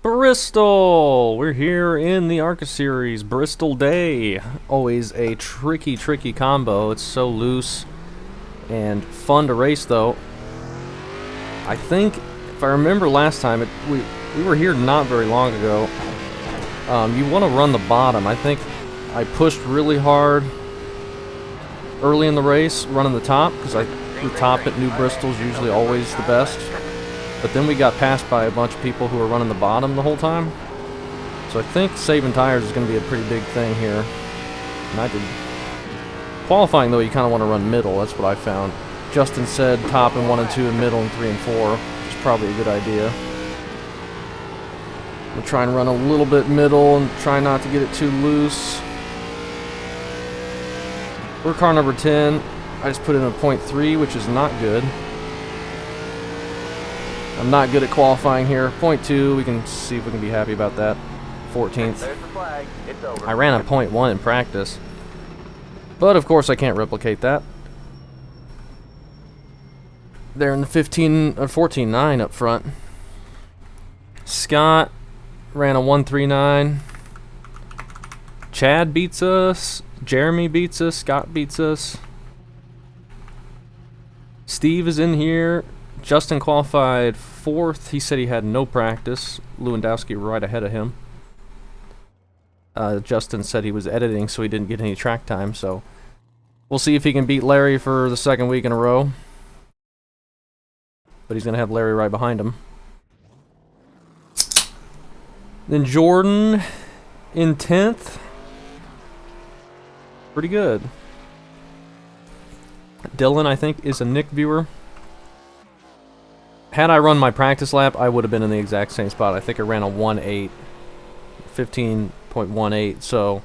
Bristol! We're here in the ARCA Series, Bristol Day. Always a tricky combo. It's so loose and fun to race, though. I think, if I remember last time, we were here not very long ago. You want to run the bottom. I think I pushed really hard early in the race, running the top, because the top at New Bristol is usually always the best. But then we got passed by a bunch of people who were running the bottom the whole time. So I think saving tires is going to be a pretty big thing here. And I did. Qualifying, though, you kind of want to run middle. That's what I found. Justin said top in 1 and 2 and middle in 3 and 4. Which is probably a good idea. We'll try and run a little bit middle and try not to get it too loose. We're car number 10. I just put in a .3, which is not good. I'm not good at qualifying here. .2, we can see if we can be happy about that. 14th. I ran a .1 in practice. But of course I can't replicate that. They're in the 14.9 up front. Scott ran a 1.39. Chad beats us. Jeremy beats us. Scott beats us. Steve is in here. Justin qualified 4th. He said he had no practice. Lewandowski right ahead of him. Justin said he was editing, so he didn't get any track time. So we'll see if he can beat Larry for the 2nd week in a row. But he's going to have Larry right behind him. Then Jordan in 10th. Pretty good. Dylan, I think, is a Nick viewer. Had I run my practice lap, I would have been in the exact same spot. I think I ran a 1.8, 15.18, so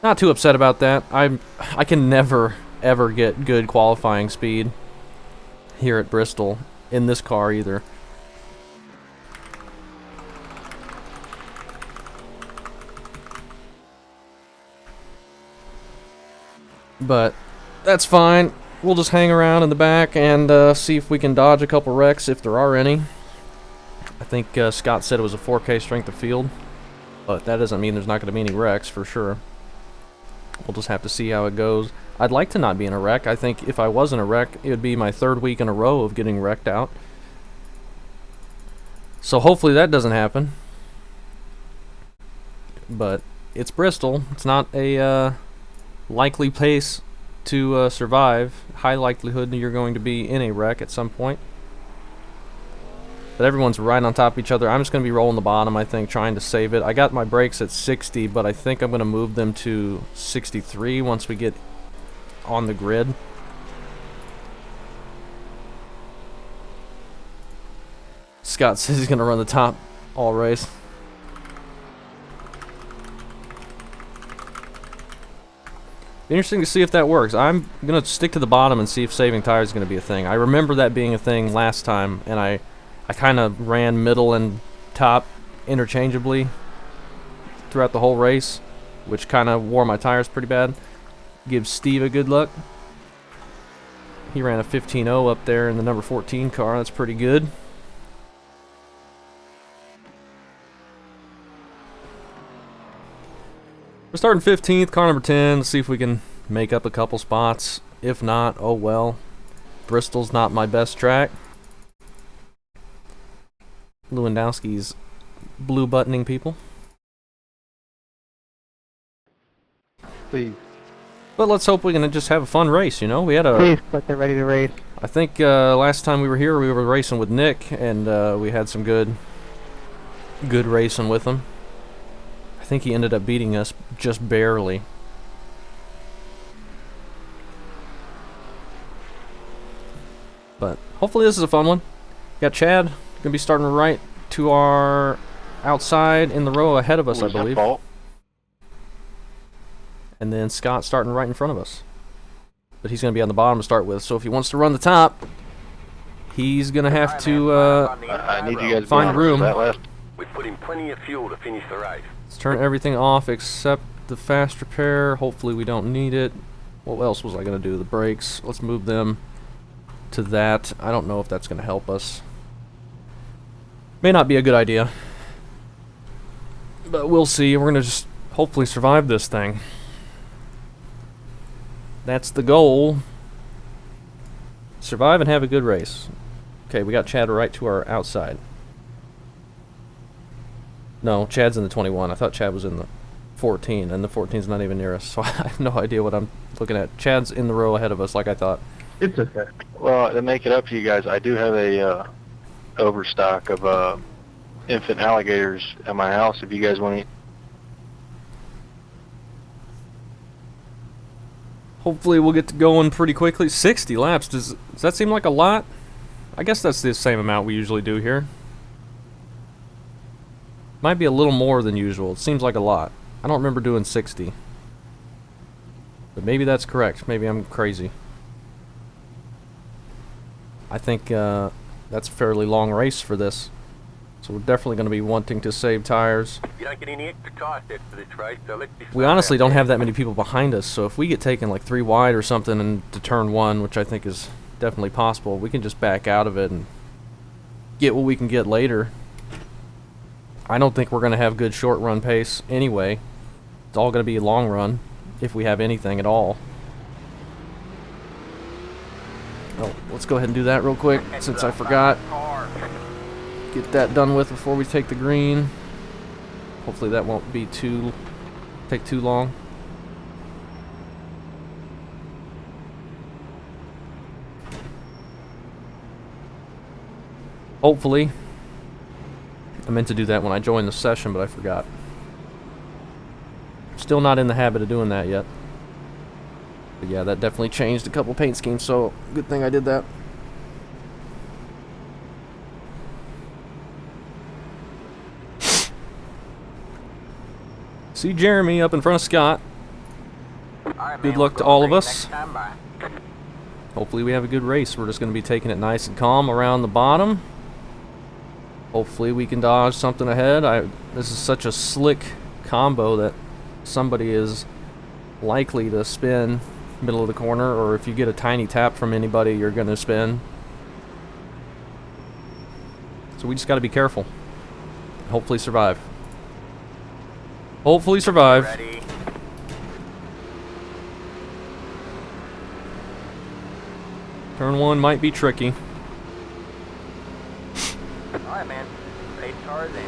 not too upset about that. I can never, ever get good qualifying speed here at Bristol, in this car either. But that's fine. We'll just hang around in the back and see if we can dodge a couple wrecks, if there are any. I think Scott said it was a 4K strength of field, but that doesn't mean there's not going to be any wrecks, for sure. We'll just have to see how it goes. I'd like to not be in a wreck. I think if I was in a wreck, it would be my 3rd week in a row of getting wrecked out. So hopefully that doesn't happen. But it's Bristol. It's not a likely place to survive. High likelihood that you're going to be in a wreck at some point. But everyone's right on top of each other. I'm just going to be rolling the bottom, I think, trying to save it. I got my brakes at 60, but I think I'm going to move them to 63 once we get on the grid. Scott says he's going to run the top all race. Interesting to see if that works. I'm going to stick to the bottom and see if saving tires is going to be a thing. I remember that being a thing last time, and I kind of ran middle and top interchangeably throughout the whole race, which kind of wore my tires pretty bad. Gives Steve a good look. He ran a 15.0 up there in the number 14 car. That's pretty good. We're starting 15th, car number 10. Let's see if we can make up a couple spots. If not, oh well. Bristol's not my best track. Lewandowski's blue buttoning people. Please. But let's hope we can just have a fun race, you know? We had a... Please, but they're ready to race. I think last time we were here, we were racing with Nick, and we had some good racing with him. I think he ended up beating us just barely. But hopefully this is a fun one. Got Chad gonna be starting right to our outside in the row ahead of us, I believe. And then Scott starting right in front of us. But he's gonna be on the bottom to start with. So if he wants to run the top, he's gonna have to I need you guys to find room. We put in plenty of fuel to finish the race. Let's turn everything off except the fast repair. Hopefully we don't need it. What else was I going to do? The brakes. Let's move them to that. I don't know if that's going to help us. May not be a good idea. But we'll see. We're going to just hopefully survive this thing. That's the goal. Survive and have a good race. Okay, we got Chad right to our outside. No, Chad's in the 21. I thought Chad was in the 14, and the 14's not even near us, so I have no idea what I'm looking at. Chad's in the row ahead of us, like I thought. It's okay. Well, to make it up to you guys, I do have a overstock of infant alligators at my house if you guys want to eat. Hopefully we'll get to going pretty quickly. 60 laps, does that seem like a lot? I guess that's the same amount we usually do here. Might be a little more than usual. It seems like a lot. I don't remember doing 60. But maybe that's correct. Maybe I'm crazy. I think that's a fairly long race for this. So we're definitely going to be wanting to save tires. You don't get any extra cost for this race, so let's be We honestly don't have that many people behind us, so if we get taken like 3 wide or something into turn 1, which I think is definitely possible, we can just back out of it and get what we can get later. I don't think we're going to have good short run pace anyway. It's all going to be long run, if we have anything at all. Oh, let's go ahead and do that real quick, since I forgot. Get that done with before we take the green. Hopefully that won't be take too long. Hopefully. I meant to do that when I joined the session, but I forgot. Still not in the habit of doing that yet. But yeah, that definitely changed a couple paint schemes, so good thing I did that. See Jeremy up in front of Scott. Good luck to all of us. Hopefully we have a good race. We're just going to be taking it nice and calm around the bottom. Hopefully we can dodge something ahead. This is such a slick combo that somebody is likely to spin middle of the corner, or if you get a tiny tap from anybody, you're going to spin. So we just got to be careful. Hopefully survive. Hopefully survive. Ready. Turn 1 might be tricky. Alright, man. Race cars in.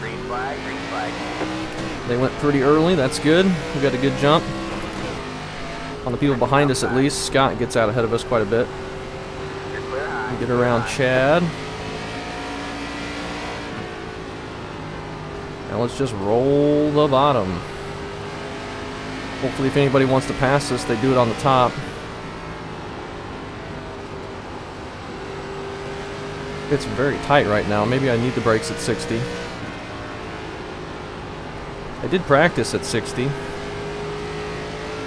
Green flag, green flag. They went pretty early, that's good. We got a good jump. On the people behind us at least. Scott gets out ahead of us quite a bit. You're clear high. We get around Chad. Now let's just roll the bottom. Hopefully if anybody wants to pass us, they do it on the top. It's very tight right now. Maybe I need the brakes at 60. I did practice at 60.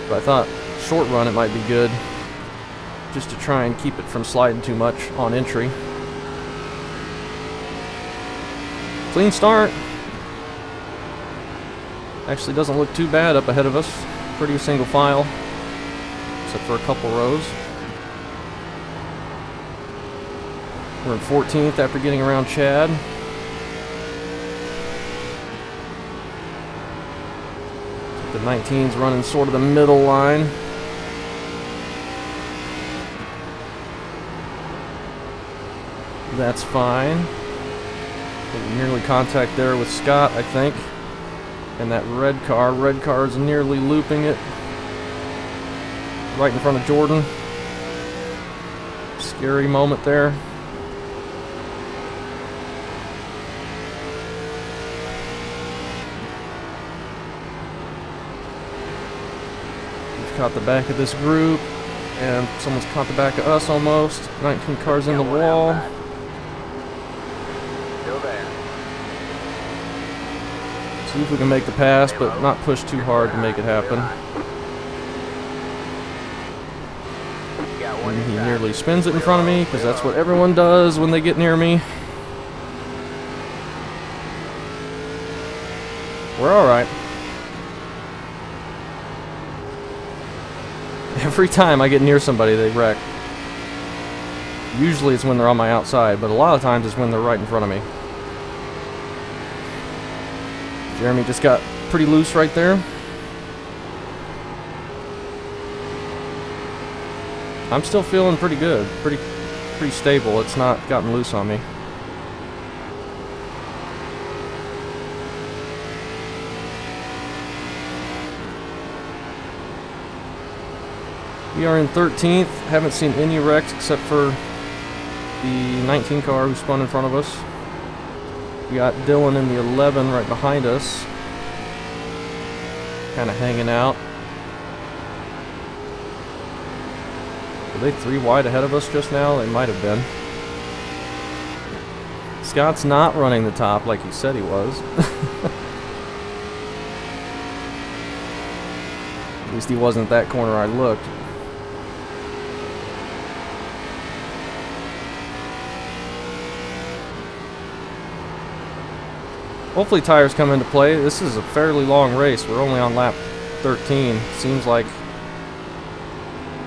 But I thought short run it might be good. Just to try and keep it from sliding too much on entry. Clean start. Actually doesn't look too bad up ahead of us. Pretty single file. Except for a couple rows. We're in 14th after getting around Chad. The 19's running sort of the middle line. That's fine. Nearly contact there with Scott, I think. And that red car is nearly looping it. Right in front of Jordan. Scary moment there. We've caught the back of this group. And someone's caught the back of us almost. 19 cars in the wall. Still there. See if we can make the pass, but not push too hard to make it happen. And he nearly spins it in front of me, because that's what everyone does when they get near me. We're alright. Every time I get near somebody, they wreck. Usually it's when they're on my outside, but a lot of times it's when they're right in front of me. Jeremy just got pretty loose right there. I'm still feeling pretty good, pretty stable. It's not gotten loose on me. We are in 13th. Haven't seen any wrecks except for the 19 car who spun in front of us. We got Dylan in the 11 right behind us, kind of hanging out. Were they 3 wide ahead of us just now? They might have been. Scott's not running the top like he said he was. At least he wasn't at that corner I looked. Hopefully tires come into play. This is a fairly long race. We're only on lap 13. Seems like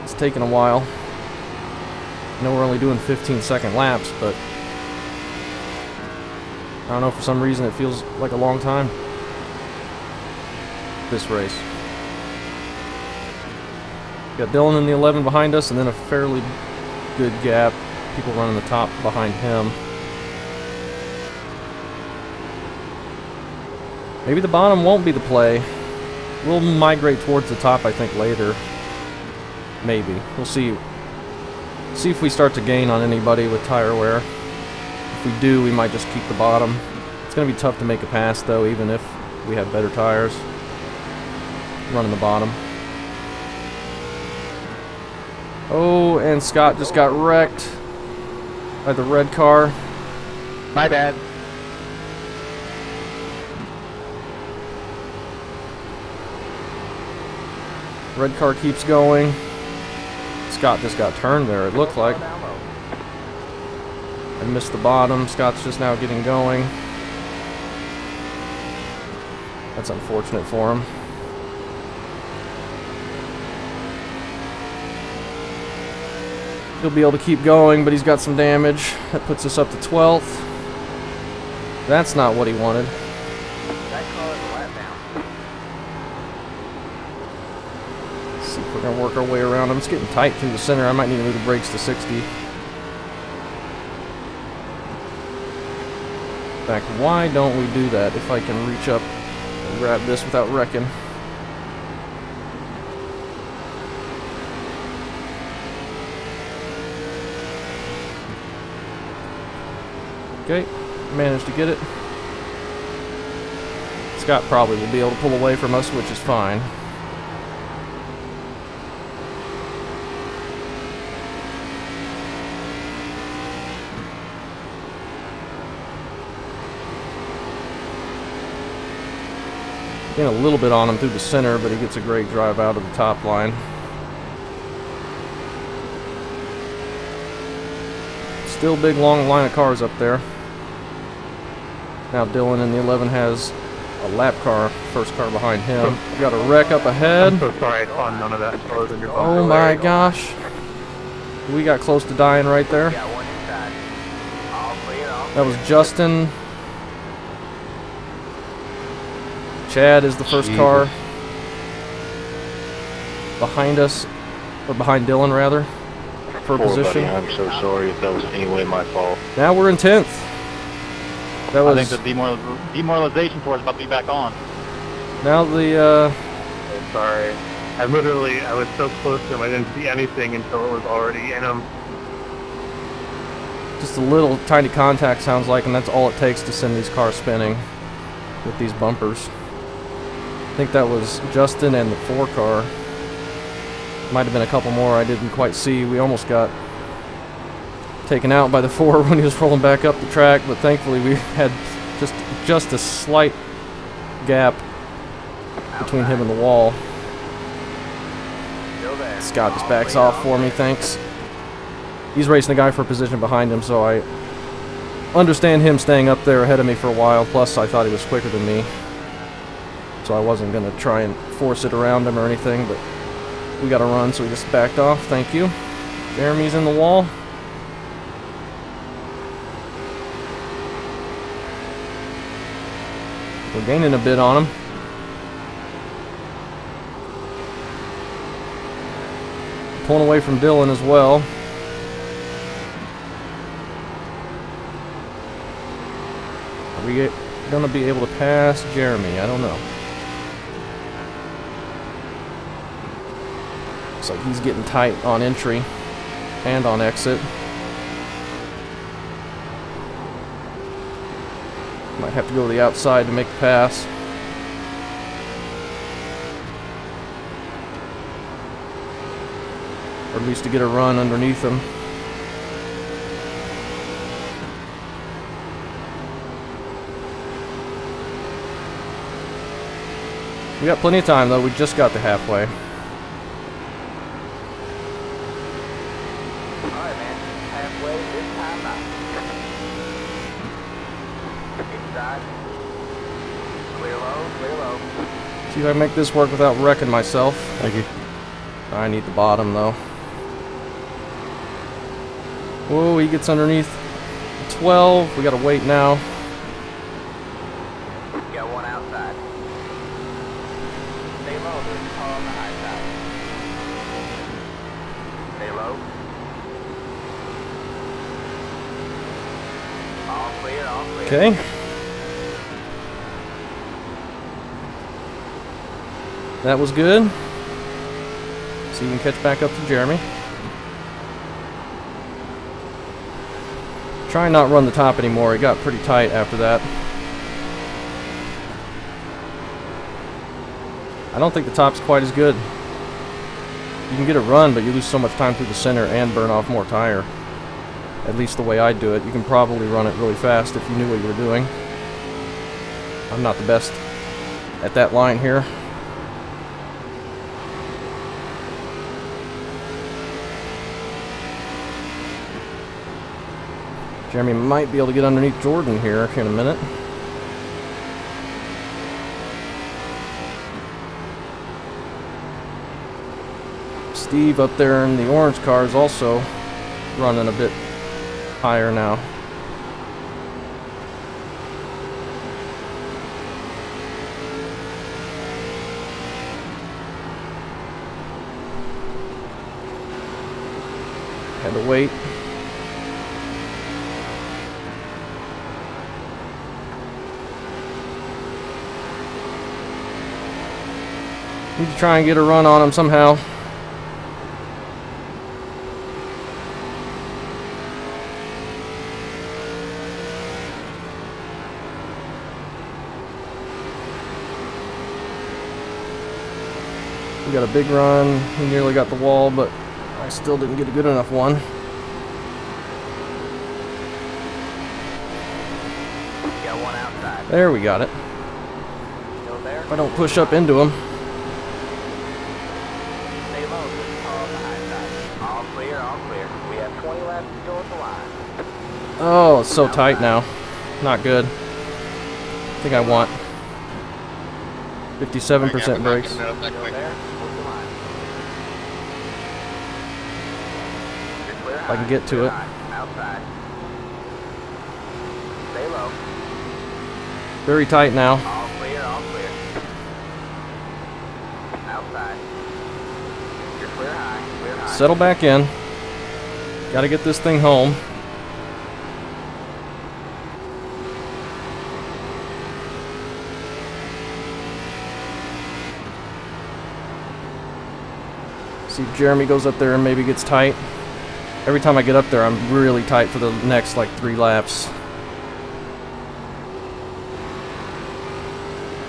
it's taking a while. I know we're only doing 15-second laps, but I don't know, for some reason it feels like a long time, this race. Got Dylan in the 11 behind us, and then a fairly good gap. People running the top behind him. Maybe the bottom won't be the play. We'll migrate towards the top, I think, later. Maybe. We'll see. See if we start to gain on anybody with tire wear. If we do, we might just keep the bottom. It's going to be tough to make a pass, though, even if we have better tires. Running the bottom. Oh, and Scott just got wrecked by the red car. My bad. Red car keeps going. Scott just got turned there, it looked like. I missed the bottom. Scott's just now getting going. That's unfortunate for him. He'll be able to keep going, but he's got some damage. That puts us up to 12th. That's not what he wanted. Let's see if we're going to work our way around him. It's getting tight through the center. I might need to move the brakes to 60. In fact, why don't we do that if I can reach up and grab this without wrecking? Okay, managed to get it. Scott probably will be able to pull away from us, which is fine. Getting a little bit on him through the center, but he gets a great drive out of the top line. Still big long line of cars up there. Now Dylan in the 11 has a lap car, first car behind him. We got a wreck up ahead. I'm so sorry I saw none of that. In your Oh my gosh. We got close to dying right there. That was Justin. Chad is the first car behind us, or behind Dylan rather, for position. Buddy, I'm so sorry if that was in any way my fault. Now we're in 10th. That was, I think the demoralization force is about to be back on. now the I'm sorry. I was so close to him, I didn't see anything until it was already in him. just a little tiny contact sounds like, and that's all it takes to send these cars spinning with these bumpers. I think that was Justin and the 4 car. Might have been a couple more I didn't quite see. We almost got taken out by the 4 when he was rolling back up the track, but thankfully we had just a slight gap between him and the wall. Scott just backs off for me, thanks. He's racing the guy for a position behind him, so I understand him staying up there ahead of me for a while, plus I thought he was quicker than me. So I wasn't going to try and force it around him or anything, but we got to run, so we just backed off. Thank you. Jeremy's in the wall. We're gaining a bit on him. Pulling away from Dylan as well. Are we gonna be able to pass Jeremy? I don't know. Looks like he's getting tight on entry and on exit. Might have to go to the outside to make the pass. Or at least to get a run underneath him. We got plenty of time though, we just got to halfway. Alright, man. Halfway this time out. Inside. Clear low, clear low. See if I can make this work without wrecking myself. Thank you. I need the bottom though. Whoa, he gets underneath 12. We gotta wait now. Got one outside. Stay low, there's a car on the high side. Stay low. All clear, all clear. Okay. That was good. See if we can catch back up to Jeremy. Try and not run the top anymore. It got pretty tight after that. I don't think the top's quite as good. You can get a run, but you lose so much time through the center and burn off more tire. At least the way I do it. You can probably run it really fast if you knew what you were doing. I'm not the best at that line here. Jeremy might be able to get underneath Jordan here in a minute. Steve up there in the orange car is also running a bit higher now. Had to wait. Need to try and get a run on him somehow. We got a big run. We nearly got the wall, but I still didn't get a good enough one. Got one outside. There, we got it. Still there? If I don't push up into him. Stay low, there's a car on the high side. All clear, all clear. We have 20 laps to go at the line. Oh, it's so tight now. Not good. I think I want 57% brakes. Still there? Hold the line. You're clear I can high, get to clear it. high. Outside. Stay low. Very tight now. All clear, all clear. Outside. You're clear high, clear high. Settle back in. Gotta get this thing home. See if Jeremy goes up there and maybe gets tight. Every time I get up there, I'm really tight for the next like 3 laps.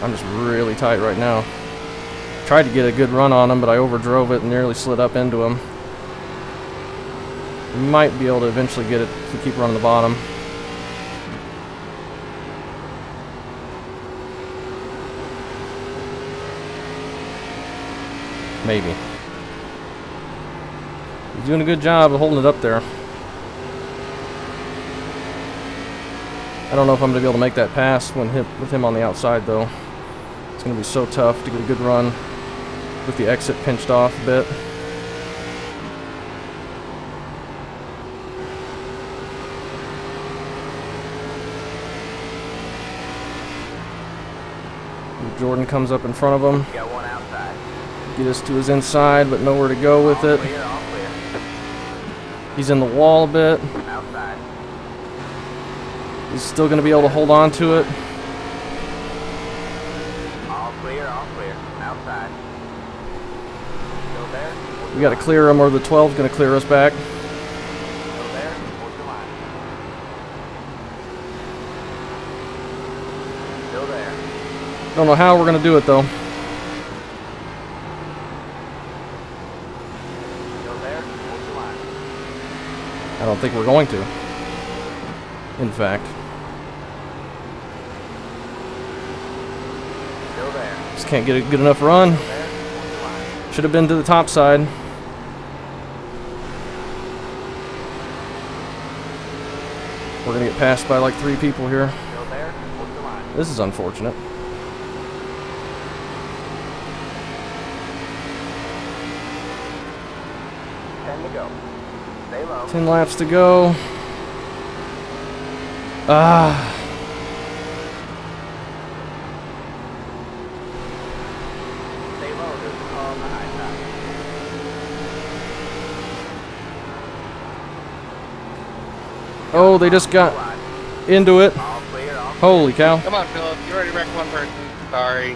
I'm just really tight right now. Tried to get a good run on him, but I overdrove it and nearly slid up into him. Might be able to eventually get it if we keep running the bottom. Maybe. He's doing a good job of holding it up there. I don't know if I'm going to be able to make that pass with him on the outside, though. It's going to be so tough to get a good run with the exit pinched off a bit. Jordan comes up in front of him. Got one outside. Get us to his inside, but nowhere to go with it. Clear, all clear. He's in the wall a bit. Outside. He's still going to be able to hold on to it. All clear, all clear. Outside. Still there? We got to clear him, or the 12's going to clear us back. Still there? What's your line? Still there. Don't know how we're going to do it, though. Still there? What's your line? I don't think we're going to. In fact. Still there. Just can't get a good enough run. There? What's your line? Should have been to the top side. We're going to get passed by like 3 people here. Still there? What's your line? This is unfortunate. 10 to go. Stay low. 10 laps to go. Ah. Stay low. There's a car on the high side. Oh, they just got into it. All clear, all clear. Holy cow. Come on, Philip. You already wrecked one person. Sorry.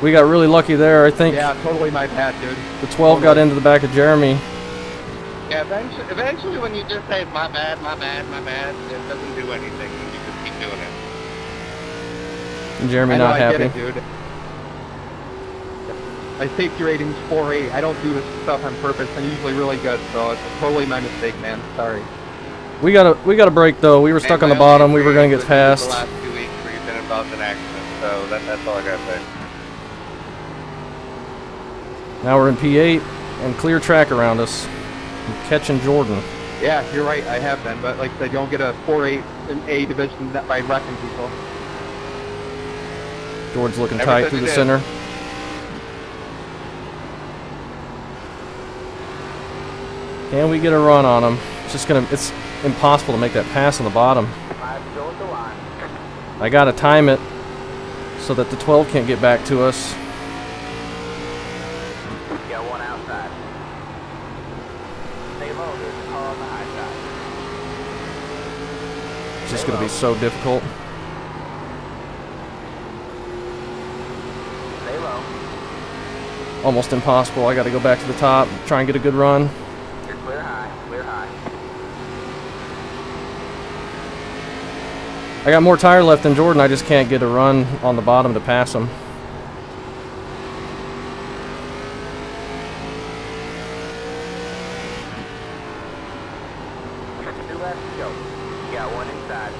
We got really lucky there. I think Yeah, totally my bad, dude. the 12 got into the back of Jeremy. Yeah, eventually when you just say my bad, my bad, my bad, it doesn't do anything. You just keep doing it. And Jeremy I know, not I happy. get it, dude. My safety rating's 4.8. I don't do this stuff on purpose. I'm usually really good, so it's totally my mistake, man. Sorry. We got a break though. We were stuck on the bottom. We were gonna get The past. last 2 weeks where you've been involved in accidents, so that's all I gotta say. Now we're in P8 and clear track around us. I'm catching Jordan. Yeah, you're right. I have been, but like I said, you don't get a 4.8 in A division by wrecking people. Jordan's looking Never tight said through you the did. center. Can we get a run on him? It's impossible to make that pass on the bottom. 5 still at the line. I gotta time it so that the 12 can't get back to us. Got one outside. Stay low. There's a car on the high side. It's just gonna be so difficult. Stay low. Almost impossible. I gotta go back to the top, try and get a good run. You're clear high. Clear high. I got more tire left than Jordan. I just can't get a run on the bottom to pass him. Two laps to go. You got one inside.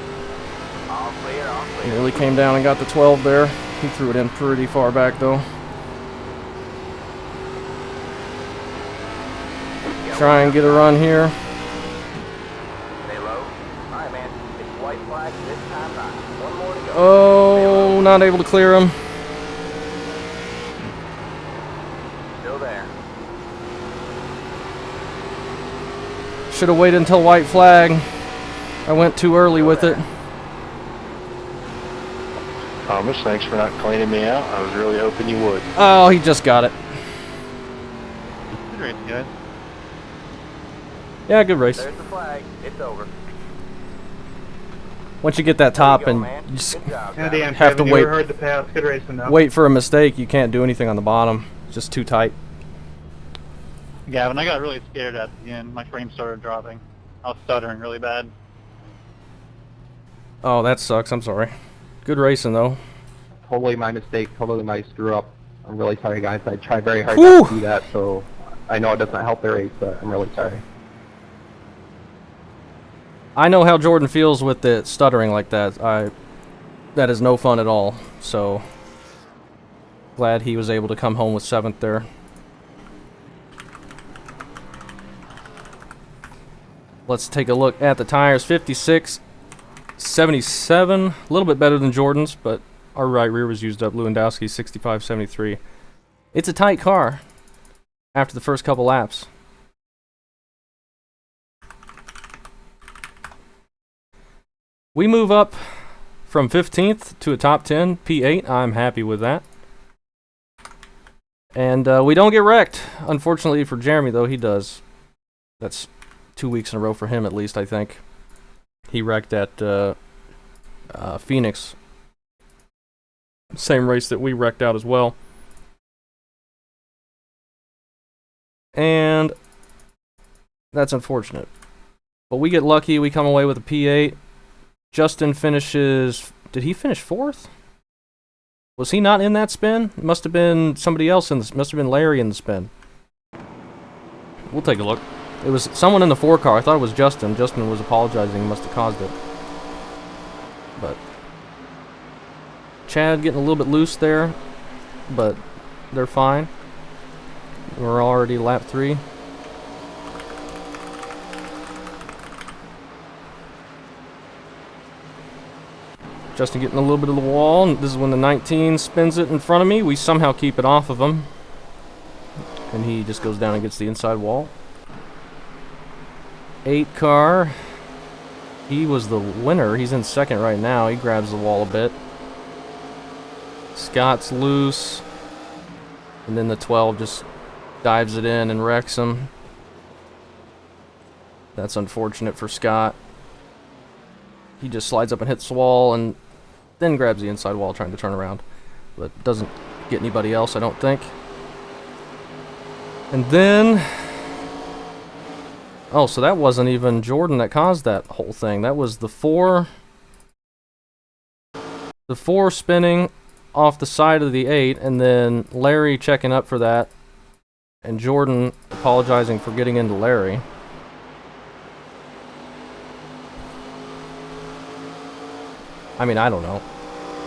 All clear, all clear. Nearly came down and got the 12 there. He threw it in pretty far back though. Try and get a run here. Stay low. Alright, man. It's white flag this time not. One more to go. Oh, not able to clear him. Still there. Should have waited until white flag. I went too early with it. Thomas, thanks for not cleaning me out. I was really hoping you would. Oh, he just got it. Good race, guys. Yeah, good race. There's the flag. It's over. Once you get that top There you and go, man. you just Good job, Yeah, guys. damn, Have to Kevin, you wait. were hard to pass. Good racing now. wait for a mistake, you can't do anything on the bottom. It's just too tight. Gavin, I got really scared at the end. My frame started dropping. I was stuttering really bad. Oh, that sucks. I'm sorry. Good racing though. Totally my mistake. Totally my screw up. I'm really sorry, guys. I tried very hard Whew. not to do that, so I know it doesn't help the race, but I'm really sorry. I know how Jordan feels with it stuttering like that. That is no fun at all. So glad he was able to come home with 7th there. Let's take a look at the tires. 56, 77, a little bit better than Jordan's, but our right rear was used up. Lewandowski 65, 73. It's a tight car after the first couple laps. We move up from 15th to a top 10, P8. I'm happy with that. And we don't get wrecked. Unfortunately for Jeremy, though, he does. That's 2 weeks in a row for him, at least, I think. He wrecked at Phoenix. Same race that we wrecked out as well. And that's unfortunate. But we get lucky. We come away with a P8. Justin finishes... Did he finish 4th? Was he not in that spin? It must have been somebody else in the... Must have been Larry in the spin. We'll take a look. It was someone in the 4 car. I thought it was Justin. Justin was apologizing. He must have caused it. But... Chad getting a little bit loose there. But they're fine. We're already lap 3. Justin getting a little bit of the wall. And this is when the 19 spins it in front of me. We somehow keep it off of him. And he just goes down and gets the inside wall. 8 car. He was the winner. He's in 2nd right now. He grabs the wall a bit. Scott's loose. And then the 12 just dives it in and wrecks him. That's unfortunate for Scott. He just slides up and hits the wall and then grabs the inside wall trying to turn around. But doesn't get anybody else, I don't think. And then... Oh, so that wasn't even Jordan that caused that whole thing. That was the 4... The 4 spinning off the side of the 8, and then Larry checking up for that. And Jordan apologizing for getting into Larry. I mean, I don't know.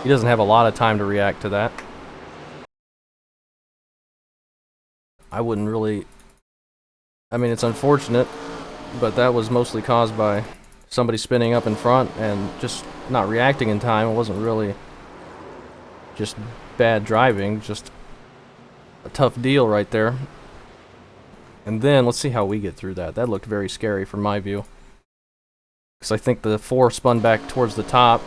He doesn't have a lot of time to react to that. I wouldn't really... I mean, it's unfortunate, but that was mostly caused by somebody spinning up in front and just not reacting in time. It wasn't really just bad driving, just a tough deal right there. And then, let's see how we get through that. That looked very scary from my view. Because I think the 4 spun back towards the top.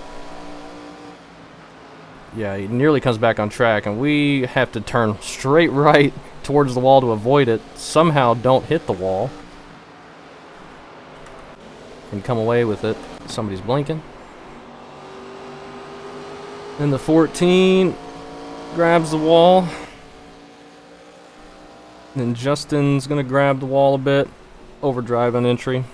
Yeah, he nearly comes back on track, and we have to turn straight right towards the wall to avoid it. Somehow don't hit the wall. And come away with it. Somebody's blinking. Then the 14 grabs the wall. Then Justin's going to grab the wall a bit. Overdrive on entry.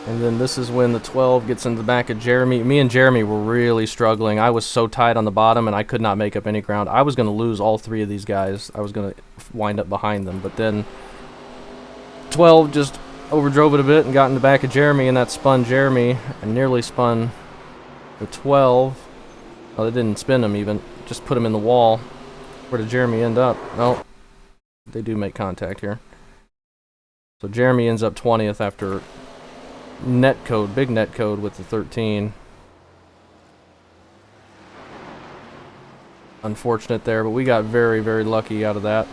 And then this is when the 12 gets in the back of Jeremy. Me and Jeremy were really struggling. I was so tight on the bottom and I could not make up any ground. I was going to lose all 3 of these guys. I was going to wind up behind them. But then 12 just overdrove it a bit and got in the back of Jeremy, and that spun Jeremy and nearly spun the 12. Oh, they didn't spin him even. Just put him in the wall. Where did Jeremy end up? Oh, they do make contact here. So Jeremy ends up 20th after net code, big net code with the 13. Unfortunate there, but we got very, very lucky out of that.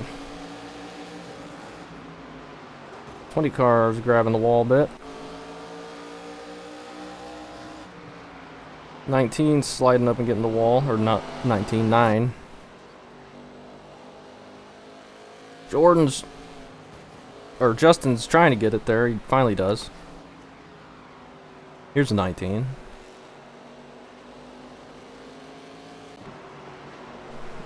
20 cars grabbing the wall a bit. 19 sliding up and getting the wall, or not 19, 9. Justin's trying to get it there. He finally does. Here's a 19.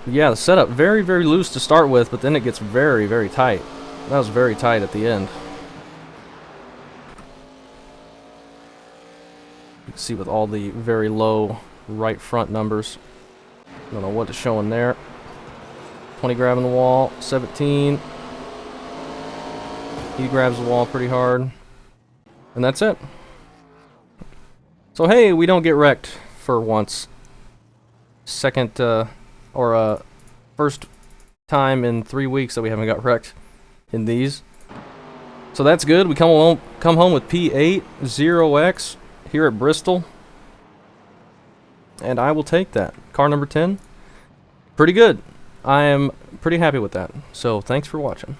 Yeah, the setup very, very loose to start with, but then it gets very, very tight. That was very tight at the end. You can see with all the very low right front numbers. Don't know what it's showing there. 20 grabbing the wall. 17. He grabs the wall pretty hard. And that's it. So hey, we don't get wrecked for once. First time in 3 weeks that we haven't got wrecked in these. So that's good. We come home with P8 0X here at Bristol. And I will take that. Car number 10. Pretty good. I am pretty happy with that. So thanks for watching.